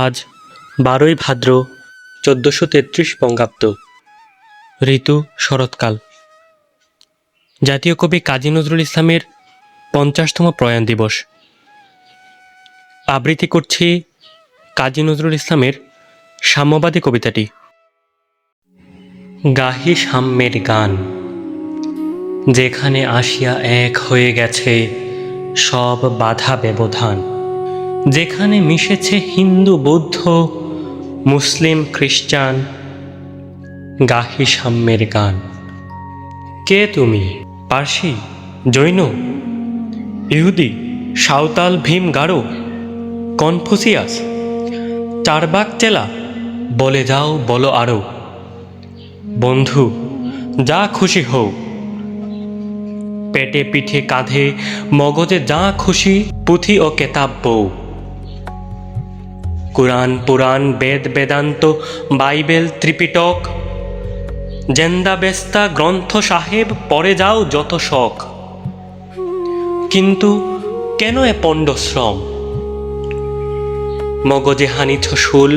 আজ 12ই ভাদ্র 1433 বঙ্গাব্দ। ঋতু শরৎকাল। জাতীয় কবি কাজী নজরুল ইসলামের 50তম প্রয়াণ দিবস। আবৃত্তি করছি কাজী নজরুল ইসলামের সাম্যবাদী কবিতাটি। গাহি সাম্যের গান, যেখানে আসিয়া এক হয়ে গেছে সব বাধা ব্যবধান, যেখানে মিশেছে হিন্দু বৌদ্ধ মুসলিম খ্রিস্টান। গাহি সাম্যের গান। কে তুমি? পার্সি, জৈন, ইহুদি, সাঁওতাল, ভীম, গারো, কনফুসিয়াস, চারবাক চেলা? বলে যাও, বলো আরো। বন্ধু, যা খুশি হও, পেটে পিঠে কাঁধে মগজে যা খুশি পুঁথি ও কেতাব বউ। কুরআন পুরাণ বেদ বেদান্ত বাইবেল ত্রিপিটক জেন্দা বেস্তা গ্রন্থ সাহেব পড়ে যাও যত শখ। কিন্তু কেন এ পণ্ডশ্রম? মগজে হানিছ শুল,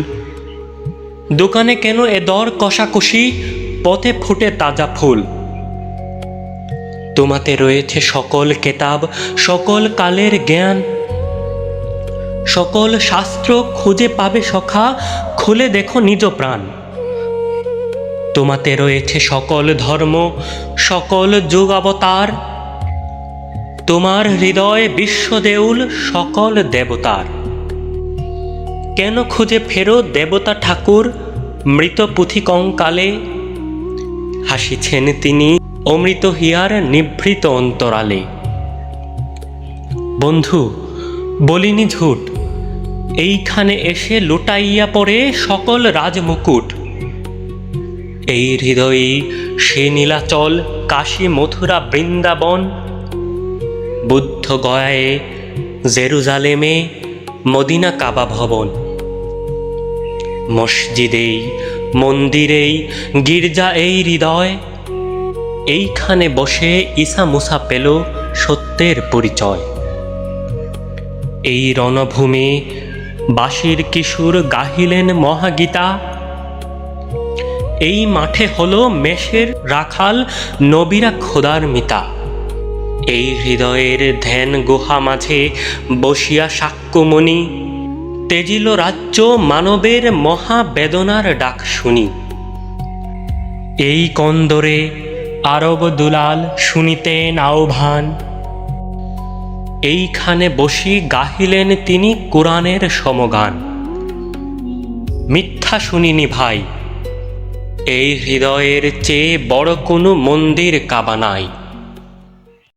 দোকানে কেন এ দর কষাকষি, পথে ফুটে তাজা ফুল। তোমাতে রয়েছে সকল কেতাব, সকল কালের জ্ঞান, সকল শাস্ত্র খুঁজে পাবে সখা, খুলে দেখো নিজ প্রাণ। তোমাতে রয়েছে সকল ধর্ম, সকল যুগ অবতার, তোমার হৃদয় বিশ্বদেউল সকল দেবতার। কেন খুঁজে ফেরো দেবতা ঠাকুর মৃত পুঁথি কঙ্কালে? হাসিছেন তিনি অমৃত হিয়ার নিভৃত অন্তরালে। বন্ধু, বলিনি ঝুট, এইখানে এসে লুটাইয়া পড়ে সকল রাজমুকুট। এই হৃদয়ে সে নীলাচল, কাশী মথুরা বৃন্দাবন, বুদ্ধ গয়ায় জেরুজালেমে মদিনা কাবা ভবন। মসজিদেই মন্দিরেই গির্জা এই হৃদয়, এইখানে বসে ঈসা মুসা পেল সত্যের পরিচয়। এই রণভূমি বাঁশির কিশোর গাহিলেন মহাগীতা, এই মাঠে হলো মেষের রাখাল নবীরা খোদার মিতা। এই হৃদয়ের ধ্যান গুহা মাঝে বসিয়া সাক্ষ্যমণি তেজিল রাজ্য মানবের মহা বেদনার ডাক শুনি। এই কন্দরে আরব দুলাল শুনিতেন আহ্বান, এইখানে বসি গাহিলেন তিনি কোরআনের সমগান। মিথ্যা শুনিনি ভাই, এই হৃদয়ের চেয়ে বড় কোনো মন্দির কাবা নাই।